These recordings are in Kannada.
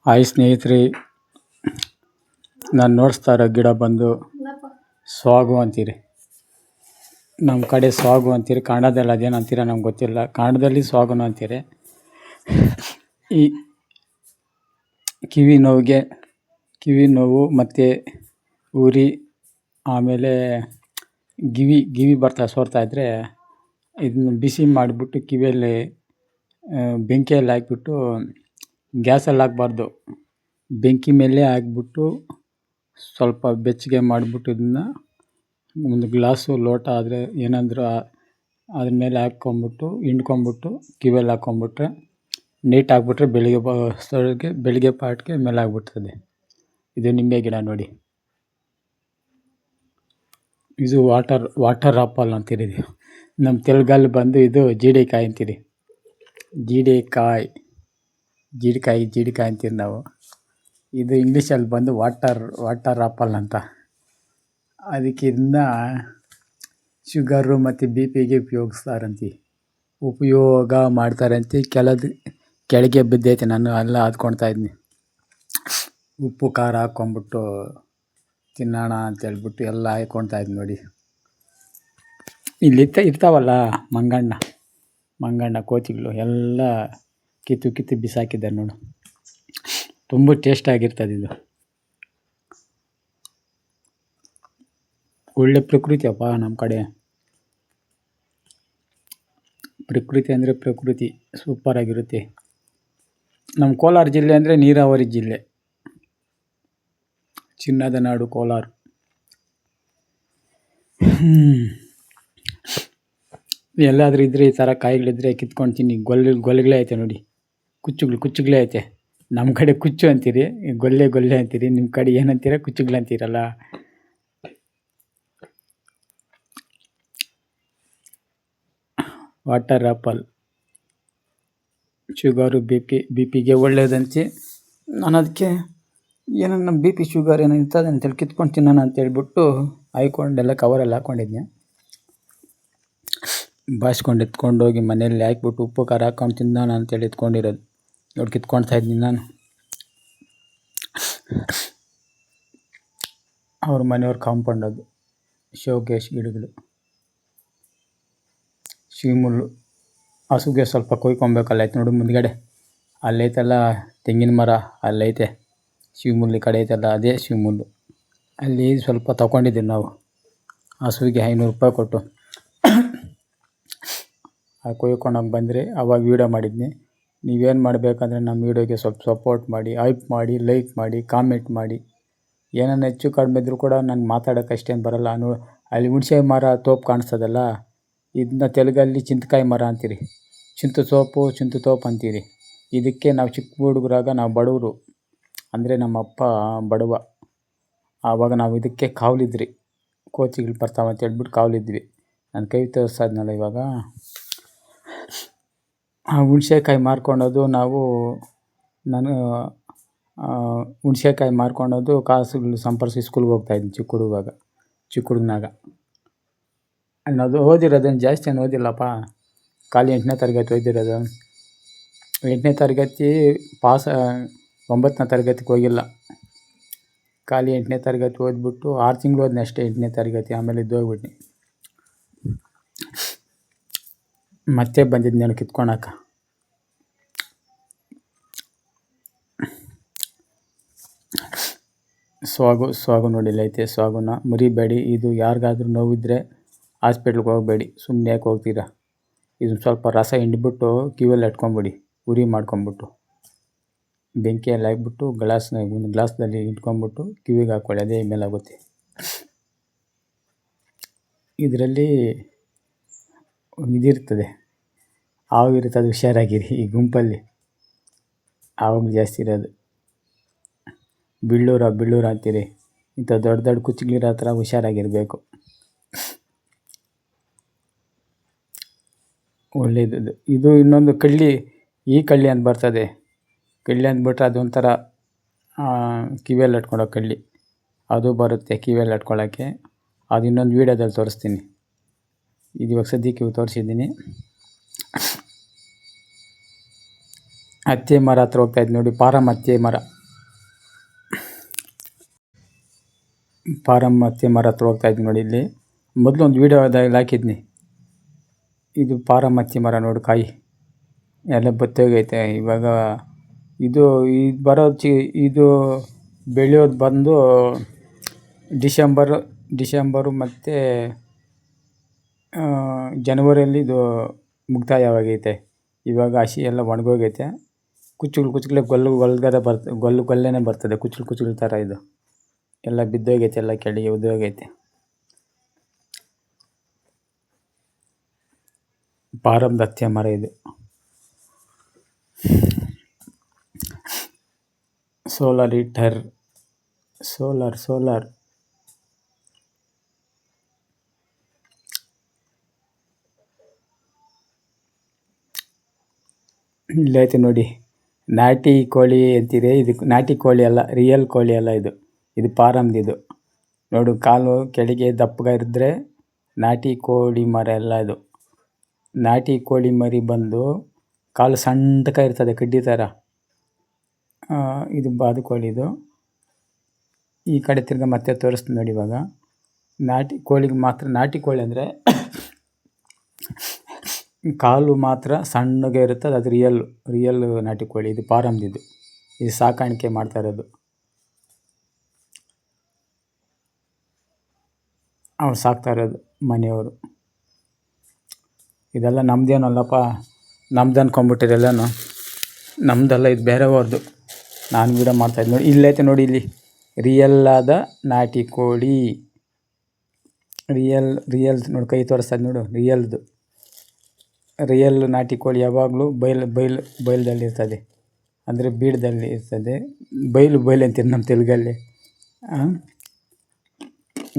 ಹಾಯ್ ಸ್ನೇಹಿತರೆ, ನಾನು ನೋಡಿಸ್ತಾ ಇರೋ ಗಿಡ ಬಂದು ಸ್ವಾಗು ಅಂತೀರಿ. ನಮ್ಮ ಕಡೆ ಸ್ವಾಗು ಅಂತೀರಿ, ಕನ್ನಡದಲ್ಲಿ ಅದೇನು ಅಂತೀರ ನಮ್ಗೆ ಗೊತ್ತಿಲ್ಲ. ಕನ್ನಡದಲ್ಲಿ ಸ್ವಾಗುನು ಅಂತೀರಿ. ಈ ಕಿವಿ ನೋವು ಮತ್ತು ಉರಿ, ಆಮೇಲೆ ಗಿವಿ ಸೋರ್ತಾ ಇದ್ದರೆ ಇದನ್ನು ಬಿಸಿ ಮಾಡಿಬಿಟ್ಟು ಕಿವಿಯಲ್ಲಿ ಬೆಂಕಿಯಲ್ಲಿ ಹಾಕ್ಬಿಟ್ಟು, ಗ್ಯಾಸಲ್ಲಿ ಹಾಕ್ಬಾರ್ದು, ಬೆಂಕಿ ಮೇಲೆ ಹಾಕ್ಬಿಟ್ಟು ಸ್ವಲ್ಪ ಬೆಚ್ಚಗೆ ಮಾಡಿಬಿಟ್ಟು ಇದನ್ನು ಒಂದು ಗ್ಲಾಸು ಲೋಟ ಆದರೆ ಏನಾದರೂ ಅದ್ರ ಮೇಲೆ ಹಾಕ್ಕೊಂಬಿಟ್ಟು ಹಿಂಡ್ಕೊಂಬಿಟ್ಟು ಕಿವಿಯಲ್ಲಿ ಹಾಕ್ಕೊಂಬಿಟ್ರೆ ನೀಟ್ ಆಗಿಬಿಟ್ರೆ ಬೆಳಿಗ್ಗೆ ಪಾಟ್ಗೆ ಮೇಲೆ ಆಗಿಬಿಡ್ತದೆ. ಇದು ನಿಂಬೆ ಗಿಡ ನೋಡಿ. ಇದು ವಾಟರ್ ಆಪಲ್ ಅಂತೀರಿ. ನಮ್ಮ ತೆಲುಗಲ್ಲಿ ಬಂದು ಇದು ಜೀಡಿಕಾಯಿ ಅಂತೀರಿ. ಜೀಡಿಕಾಯಿ ಅಂತೀರಿ ನಾವು. ಇದು ಇಂಗ್ಲೀಷಲ್ಲಿ ಬಂದು ವಾಟರ್ ಆಪಲ್ ಅಂತ. ಅದಕ್ಕೆ ಇದನ್ನ ಶುಗರು ಮತ್ತು BP ಉಪಯೋಗ ಮಾಡ್ತಾರಂತೆ. ಕೆಳಗೆ ಬಿದ್ದೈತೆ, ನಾನು ಎಲ್ಲ ಆದ್ಕೊಳ್ತಾ ಇದ್ದೀನಿ. ಉಪ್ಪು ಖಾರ ಹಾಕ್ಕೊಂಬಿಟ್ಟು ತಿನ್ನೋಣ ಅಂತೇಳ್ಬಿಟ್ಟು ಎಲ್ಲ ಹಾಕ್ಕೊಳ್ತಾ ಇದ್ದೀನಿ ನೋಡಿ. ಇಲ್ಲಿ ಇರ್ತಾವಲ್ಲ ಮಂಗಣ್ಣ ಕೋತಿಗಳು ಎಲ್ಲ ಕಿತ್ತು ಬಿಸಾಕಿದ್ದಾರೆ ನೋಡು. ತುಂಬ ಟೇಸ್ಟಾಗಿರ್ತದೆ ಇದು. ಒಳ್ಳೆ ಪ್ರಕೃತಿ ಅಪ್ಪ ನಮ್ಮ ಕಡೆ. ಪ್ರಕೃತಿ ಅಂದರೆ ಪ್ರಕೃತಿ ಸೂಪರಾಗಿರುತ್ತೆ. ನಮ್ಮ ಕೋಲಾರ ಜಿಲ್ಲೆ ಅಂದರೆ ನೀರಾವರಿ ಜಿಲ್ಲೆ. ಚಿನ್ನದ ನಾಡು ಕೋಲಾರ. ಎಲ್ಲಾದರೂ ಇದ್ದರೆ ಈ ಥರ ಕಾಯಿಗಳಿದ್ರೆ ಕಿತ್ಕೊಂಡು ತಿನ್ನಿ. ಗೊಲ್ಲೆಗಳೇ ಐತೆ ನೋಡಿ, ಕುಚ್ಚುಗಳೇ ಐತೆ. ನಮ್ಮ ಕಡೆ ಕುಚ್ಚು ಅಂತೀರಿ, ಗೊಲ್ಲೆ ಅಂತೀರಿ. ನಿಮ್ಮ ಕಡೆ ಏನಂತೀರ? ಕುಚ್ಚುಗಳಂತೀರಲ್ಲ. ವಾಟರ್ ಆಪಲ್ ಶುಗರು ಬಿಪಿಗೆ ಒಳ್ಳೇದಂತೆ. ನಾನು ಅದಕ್ಕೆ ಏನೋ BP ಶುಗರ್ ಏನೋ ಇರ್ತದೆ ಅಂತೇಳಿ ಕಿತ್ಕೊಂಡು ತಿನ್ನೋಣ ಅಂತೇಳ್ಬಿಟ್ಟು ಹಾಕ್ಕೊಂಡೆಲ್ಲ ಕವರಲ್ಲಿ ಹಾಕ್ಕೊಂಡಿದ್ದೆ. ಬಾಯಿಸ್ಕೊಂಡು ಎತ್ಕೊಂಡೋಗಿ ಮನೆಯಲ್ಲಿ ಹಾಕ್ಬಿಟ್ಟು ಉಪ್ಪು ಖಾರ ಹಾಕ್ಕೊಂಡು ತಿನ್ನೋಣ ಅಂತೇಳಿ ಎತ್ಕೊಂಡಿರೋದು ನೋಡಿ. ಕಿತ್ಕೊಳ್ತಾ ಇದ್ದೀನಿ ನಾನು. ಅವ್ರ ಮನೆಯವ್ರ ಕಾಂಪೌಂಡ್ ಅದು. ಶೋಕೇಶ್ ಗಿಡಗಳು, ಶಿವಮುಲ್ಲು. ಹಸುಗೆ ಸ್ವಲ್ಪ ಕೊಯ್ಕೊಬೇಕಲ್ಲ, ಐತೆ ನೋಡಿ ಮುಂದ್ಗಡೆ ಅಲ್ಲೈತಲ್ಲ ತೆಂಗಿನ ಮರ, ಅಲ್ಲೈತೆ ಶಿವಮುಲ್ಲು. ಕಡೆ ಐತಲ್ಲ ಅದೇ ಶಿವಮುಲ್ಲು. ಅಲ್ಲಿ ಸ್ವಲ್ಪ ತೊಗೊಂಡಿದ್ದೀವಿ ನಾವು ಹಸುವಿಗೆ 500 ರೂಪಾಯಿ ಕೊಟ್ಟು. ಕೊಯ್ಕೊಂಡೋಗಿ ಬಂದರೆ ಅವಾಗ ವೀಡಿಯೋ ಮಾಡಿದ್ನಿ. ನೀವೇನು ಮಾಡಬೇಕಂದ್ರೆ ನಮ್ಮ ವೀಡಿಯೋಗೆ ಸ್ವಲ್ಪ ಸಪೋರ್ಟ್ ಮಾಡಿ, ಹೈಪ್ ಮಾಡಿ, ಲೈಕ್ ಮಾಡಿ, ಕಾಮೆಂಟ್ ಮಾಡಿ. ಏನಾನ ಹೆಚ್ಚು ಕಡಿಮೆ ಇದ್ದರೂ ಕೂಡ ನನಗೆ ಮಾತಾಡೋಕ್ಕೆ ಅಷ್ಟೇನು ಬರೋಲ್ಲ. ಅಲ್ಲಿ ಹುಣಸೆ ಮರ ತೋಪು ಕಾಣಿಸ್ತದಲ್ಲ, ಇದನ್ನ ತೆಲುಗಲ್ಲಿ చింతకాయ ಮರ ಅಂತೀರಿ. ಚಿಂತು ತೋಪು ಅಂತೀರಿ. ಇದಕ್ಕೆ ನಾವು ಚಿಕ್ಕ ಹುಡುಗರಾಗ, ನಾವು ಬಡವರು ಅಂದರೆ ನಮ್ಮ ಅಪ್ಪ ಬಡವ, ಆವಾಗ ನಾವು ಇದಕ್ಕೆ ಕಾವಲಿದ್ರಿ. ಕೋತಿಗಳು ಬರ್ತಾವೆ ಅಂತ ಹೇಳ್ಬಿಟ್ಟು ಕಾವಲಿದ್ವಿ. ನನ್ನ ಕೈ ತೋರಿಸ್ತಾಯಿದ್ನಲ್ಲ ಇವಾಗ, ಆ ಹುಣ್ಸೆಕಾಯಿ ಮಾರ್ಕೊಂಡೋದು ನಾನು ಹುಣ್ಸೆಕಾಯಿ ಮಾರ್ಕೊಂಡೋದು ಕಾಸುಗಳು ಸಂಪಾದಿಸಿ ಸ್ಕೂಲ್ಗೆ ಹೋಗ್ತಾಯಿದ್ದೀನಿ ಚಿಕ್ಕ ಹುಡುಗನಾಗ. ಅನ್ನೋದು ಓದಿರೋದೇನು ಜಾಸ್ತಿ ಏನು ಓದಿಲ್ಲಪ್ಪ, ಖಾಲಿ 8ನೇ ತರಗತಿ ಓದಿರೋದು. 8ನೇ ತರಗತಿ ಪಾಸ್, 9ನೇ ತರಗತಿಗೆ ಹೋಗಿಲ್ಲ. ಖಾಲಿ 8ನೇ ತರಗತಿ ಓದ್ಬಿಟ್ಟು 6 ತಿಂಗಳು ಓದ್ನಿ ಅಷ್ಟೇ 8ನೇ ತರಗತಿ. ಆಮೇಲೆ ಇದ್ದೋಗ್ಬಿಟ್ನಿ. ಮತ್ತೆ ಬಂದಿದ್ದು ನಾನು ಕಿತ್ಕೊಳಕ. ಸ್ವಾಗು ನೋಡಿಲ್ಲೈತೆ. ಸ್ವಾಗುನ ಮುರಿಬೇಡಿ. ಇದು ಯಾರಿಗಾದ್ರೂ ನೋವಿದ್ರೆ ಹಾಸ್ಪಿಟ್ಲಿಗೆ ಹೋಗಬೇಡಿ, ಸುಮ್ಮನೆ ಯಾಕೆ ಹೋಗ್ತೀರಾ? ಇದನ್ನು ಸ್ವಲ್ಪ ರಸ ಹಿಂಡ್ಬಿಟ್ಟು ಕಿವಿಯಲ್ಲಿ ಇಟ್ಕೊಂಬಿಡಿ, ಉರಿ ಮಾಡ್ಕೊಂಬಿಟ್ಟು ಬೆಂಕಿಯಲ್ಲಿ ಹಾಕ್ಬಿಟ್ಟು ಒಂದು ಗ್ಲಾಸ್ದಲ್ಲಿ ಇಟ್ಕೊಂಬಿಟ್ಟು ಕಿವಿಗೆ ಹಾಕ್ಕೊಳ್ಳಿ, ಅದೇ ಮೇಲಾಗುತ್ತೆ. ಇದರಲ್ಲಿ ಇದಿರ್ತದೆ, ಹಾವಿರ್ತದೆ, ಹುಷಾರಾಗಿರಿ. ಈ ಗುಂಪಲ್ಲಿ ಹಾವುಗಳು ಜಾಸ್ತಿ ಇರೋದು. ಬಿಳ್ಳೂರ ಅಂತೀರಿ. ಇಂಥ ದೊಡ್ಡ ಕುಚ್ಚುಗಳಿರೋ ಹತ್ರ ಹುಷಾರಾಗಿರಬೇಕು. ಒಳ್ಳೆಯದು. ಇದು ಇನ್ನೊಂದು ಕಳ್ಳಿ, ಈ ಕಳ್ಳಿ ಅಂತ ಬರ್ತದೆ. ಕಳ್ಳಿ ಅಂದ್ಬಿಟ್ರೆ ಅದೊಂಥರ ಕಿವಿಯಲ್ಲಿ ಇಟ್ಕೊಳ್ಳೋ ಕಳ್ಳಿ, ಅದು ಬರುತ್ತೆ ಕಿವಿಯಲ್ಲಿ ಇಟ್ಕೊಳ್ಳೋಕ್ಕೆ. ಅದು ಇನ್ನೊಂದು ವೀಡಿಯೋದಲ್ಲಿ ತೋರಿಸ್ತೀನಿ. ಇದು ಇವಾಗ ಸದ್ಯಕ್ಕೆ ತೋರಿಸಿದ್ದೀನಿ. ಹತ್ತಿ ಮರ ಹತ್ರ ಹೋಗ್ತಾಯಿದ್ದು ನೋಡಿ, ಪಾರಮ್ ಹತ್ತಿ ಮರ. ಪಾರಮ್ ಹತ್ತಿ ಮರ ಹತ್ರ ಹೋಗ್ತಾಯಿದ್ವಿ ನೋಡಿ. ಇಲ್ಲಿ ಮೊದಲು ಒಂದು ವೀಡಿಯೋದಲ್ಲಿ ಹಾಕಿದ್ನಿ. ಇದು ಪಾರಮ್ ಹತ್ತಿ ಮರ ನೋಡು, ಕಾಯಿ ಎಲ್ಲ ಬತ್ತೋಗೈತೆ. ಇವಾಗ ಇದು ಇದು ಬೆಳೆಯೋದು ಬಂದು ಡಿಸೆಂಬರು ಮತ್ತು ಜನವರಿಯಲ್ಲಿ ಇದು ಮುಕ್ತಾಯವಾಗೈತೆ. ಇವಾಗ ಹಸಿ ಎಲ್ಲ ಒಣಗೋಗೈತೆ. ಕುಚ್ಚುಗಳು ಗೊಲ್ಲೆನೇ ಬರ್ತದೆ, ಕುಚ್ಚುಗಳು ಥರ. ಇದು ಎಲ್ಲ ಬಿದ್ದೋಗೈತೆ, ಎಲ್ಲ ಕೆಳಗೆ ಉದ್ದೋಗೈತೆ. ಪಾರಮ್ದು ಹತ್ತಿ ಮರ ಇದು. ಸೋಲಾರ್ ಹೀಟರ್, ಸೋಲಾರ್ ಇಲ್ಲೈತೆ ನೋಡಿ. ನಾಟಿ ಕೋಳಿ ಅಂತಿದೆ. ಇದು ನಾಟಿ ಕೋಳಿ ಅಲ್ಲ, ರಿಯಲ್ ಕೋಳಿ ಅಲ್ಲ ಇದು. ಇದು ಪಾರಮ್ದು. ನೋಡು, ಕಾಲು ಕೆಳಗೆ ದಪ್ಪಗ ಇರಿದ್ರೆ ನಾಟಿ ಕೋಳಿ ಮರ ಎಲ್ಲ ಇದು. ನಾಟಿ ಕೋಳಿ ಮರಿ ಬಂದು ಕಾಲು ಸಣ್ಣಕ ಇರ್ತದೆ, ಕಡ್ಡಿ ಥರ. ಇದು ಬಾತುಕೋಳಿದು. ಈ ಕಡೆ ತಿರ್ಗಿ ಮತ್ತೆ ತೋರಿಸ್ತೀನಿ ನೋಡಿ. ಇವಾಗ ನಾಟಿ ಕೋಳಿಗೆ ಮಾತ್ರ, ನಾಟಿ ಕೋಳಿ ಅಂದರೆ ಕಾಲು ಮಾತ್ರ ಸಣ್ಣಗೆ ಇರ್ತದೆ, ಅದು ರಿಯಲ್ ನಾಟಿ ಕೋಳಿ. ಇದು ಪಾರಮ್ದು. ಇದು ಸಾಕಾಣಿಕೆ ಮಾಡ್ತಾ ಇರೋದು. ಅವ್ರು ಸಾಕ್ತಾ ಇರೋದು ಮನೆಯವರು. ಇದೆಲ್ಲ ನಮ್ಮದೇನಲ್ಲಪ್ಪ, ನಮ್ದು ಅಂದ್ಕೊಂಬಿಟ್ಟಿರೆಲ್ಲನೂ. ನಮ್ಮದಲ್ಲ, ಇದು ಬೇರೆಯವ್ರದ್ದು. ನಾನು ವೀಡಿಯೋ ಮಾಡ್ತಾಯಿದ್ದೆ ನೋಡಿ. ಇಲ್ಲೈತೆ ನೋಡಿ, ಇಲ್ಲಿ ರಿಯಲ್ ಆದ ನಾಟಿ ಕೋಳಿ. ರಿಯಲ್ ನೋಡಿ, ಕೈ ತೋರಿಸ್ತದೆ ನೋಡು. ರಿಯಲ್ ನಾಟಿ ಕೋಳಿ ಯಾವಾಗಲೂ ಬೈಲದಲ್ಲಿ ಇರ್ತದೆ, ಅಂದರೆ ಬೀಡದಲ್ಲಿ ಇರ್ತದೆ. ಬೈಲು ಅಂತೀರಿ ನಮ್ಮ ತೆಲುಗಲ್ಲಿ.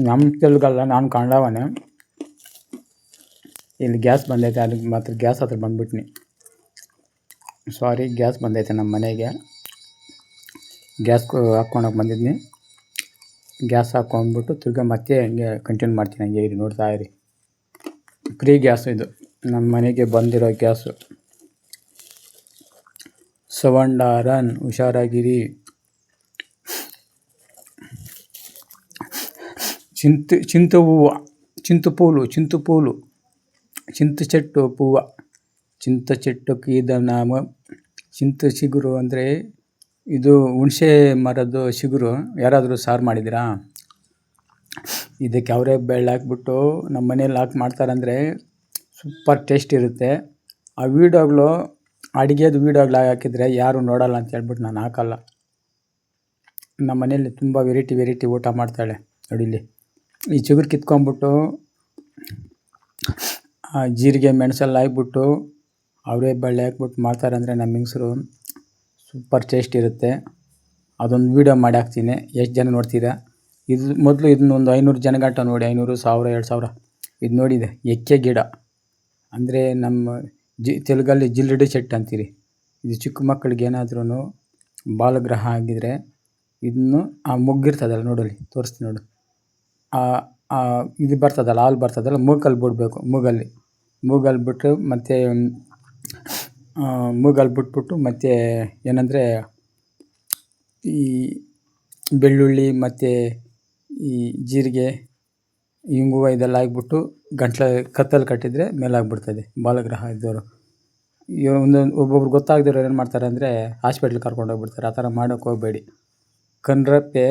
ನಮ್ಮ ತೆಲುಗಲ್ಲ, ನಾನು ಕನ್ನಡವನೇ. ಇಲ್ಲಿ ಗ್ಯಾಸ್ ಬಂದೈತೆ, ಅದಕ್ಕೆ ಮಾತ್ರ ಗ್ಯಾಸ್ ಹತ್ರ ಬಂದ್ಬಿಟ್ನಿ. ಸಾರಿ, ಗ್ಯಾಸ್ ಬಂದೈತೆ ನಮ್ಮ ಮನೆಗೆ. ಗ್ಯಾಸ್ ಹಾಕ್ಕೊಳಕ್ಕೆ ಬಂದಿದ್ನಿ. ಗ್ಯಾಸ್ ಹಾಕ್ಕೊಂಡ್ಬಿಟ್ಟು ತಿರ್ಗಿ ಮತ್ತೆ ಹಂಗೆ ಕಂಟಿನ್ಯೂ ಮಾಡ್ತೀನಿ. ಹಂಗೆ ಇರಿ, ನೋಡ್ತಾ ಇರಿ. ಫ್ರೀ ಗ್ಯಾಸು ಇದು, ನಮ್ಮ ಮನೆಗೆ ಬಂದಿರೋ ಗ್ಯಾಸು. ಸವಂಡಾರನ್, ಹುಷಾರಾಗಿರಿ. చింత పూలు, చింత చెట్టు పువ్వ. చింత చెట్టుకి ನಾಮ చింತ ಚಿಗುರು ಅಂದರೆ ಇದು ಹುಣಸೆ ಮರದ ಚಿಗುರು. ಯಾರಾದರೂ ಸಾರು ಮಾಡಿದ್ದೀರಾ? ಇದಕ್ಕೆ ಅವರೇ ಬೆಳ್ಳು ಹಾಕ್ಬಿಟ್ಟು ನಮ್ಮ ಮನೇಲಿ ಮಾಡ್ತಾರಂದರೆ ಸೂಪರ್ ಟೇಸ್ಟ್ ಇರುತ್ತೆ. ಆ ವೀಡಿಯೋಗಳು, ಅಡುಗೆದು ವೀಡಿಯೋಗಳು ಹಾಕಿದರೆ ಯಾರು ನೋಡಲ್ಲ ಅಂತ ಹೇಳ್ಬಿಟ್ಟು ನಾನು ಹಾಕಲ್ಲ. ನಮ್ಮ ಮನೇಲಿ ತುಂಬ ವೆರೈಟಿ ಊಟ ಮಾಡ್ತಾಳೆ ನೋಡಿ. ಇಲ್ಲಿ ಈ ಚಿಗುರು ಕಿತ್ಕೊಂಡ್ಬಿಟ್ಟು ಜೀರಿಗೆ ಮೆಣಸೆಲ್ಲ ಹಾಕ್ಬಿಟ್ಟು ಅವರೇ ಬಳ್ಳಿ ಹಾಕ್ಬಿಟ್ಟು ಮಾಡ್ತಾರಂದರೆ ನಮ್ಮ ಹೆಂಗಸರು ಸೂಪರ್ ಟೇಸ್ಟ್ ಇರುತ್ತೆ. ಅದೊಂದು ವೀಡಿಯೋ ಮಾಡಿ ಹಾಕ್ತೀನಿ. ಎಷ್ಟು ಜನ ನೋಡ್ತೀರಾ? ಮೊದಲು ಇದನ್ನೊಂದು 500 ಜನಗಂಟ ನೋಡಿ. 500, 1000, 2000 ಇದು ನೋಡಿದೆ. ಎಕ್ಕೆ ಗಿಡ ಅಂದರೆ ನಮ್ಮ ತೆಲುಗಲ್ಲಿ ಜಿಲ್ಲಡಿ ಚೆಟ್ಟು ಅಂತೀರಿ. ಇದು ಚಿಕ್ಕ ಮಕ್ಕಳಿಗೆ ಏನಾದ್ರೂ ಬಾಲಗ್ರಹ ಆಗಿದ್ರೆ ಇದನ್ನು ಮುಗ್ಗಿರ್ತದಲ್ಲ ನೋಡಲಿ, ತೋರಿಸ್ತೀನಿ ನೋಡು. ಇದು ಬರ್ತದಲ್ಲ, ಹಾಲು ಬರ್ತದಲ್ಲ, ಮೂಗಲ್ಲಿ ಬಿಡಬೇಕು. ಮೂಗಲ್ಲಿ ಬಿಟ್ಟು ಮತ್ತು ಮೂಗಲ್ಲಿ ಬಿಟ್ಬಿಟ್ಟು ಮತ್ತು ಏನಂದರೆ ಈ ಬೆಳ್ಳುಳ್ಳಿ ಮತ್ತು ಈ ಜೀರಿಗೆ, ಇಂಗುವ ಇದೆಲ್ಲ ಹಾಕ್ಬಿಟ್ಟು ಕತ್ತಲ್ಲಿ ಕಟ್ಟಿದರೆ ಮೇಲಾಗ್ಬಿಡ್ತದೆ ಬಾಲಗ್ರಹ ಇದ್ದವರು. ಒಬ್ಬೊಬ್ರು ಗೊತ್ತಾಗದಿರೋರು ಏನು ಮಾಡ್ತಾರೆ ಅಂದರೆ ಹಾಸ್ಪಿಟ್ಲಿಗೆ ಕರ್ಕೊಂಡು ಹೋಗ್ಬಿಡ್ತಾರೆ. ಆ ಥರ ಮಾಡೋಕ್ಕೆ ಹೋಗಬೇಡಿ. ಕಣ್ರೆಪ್ಪೆ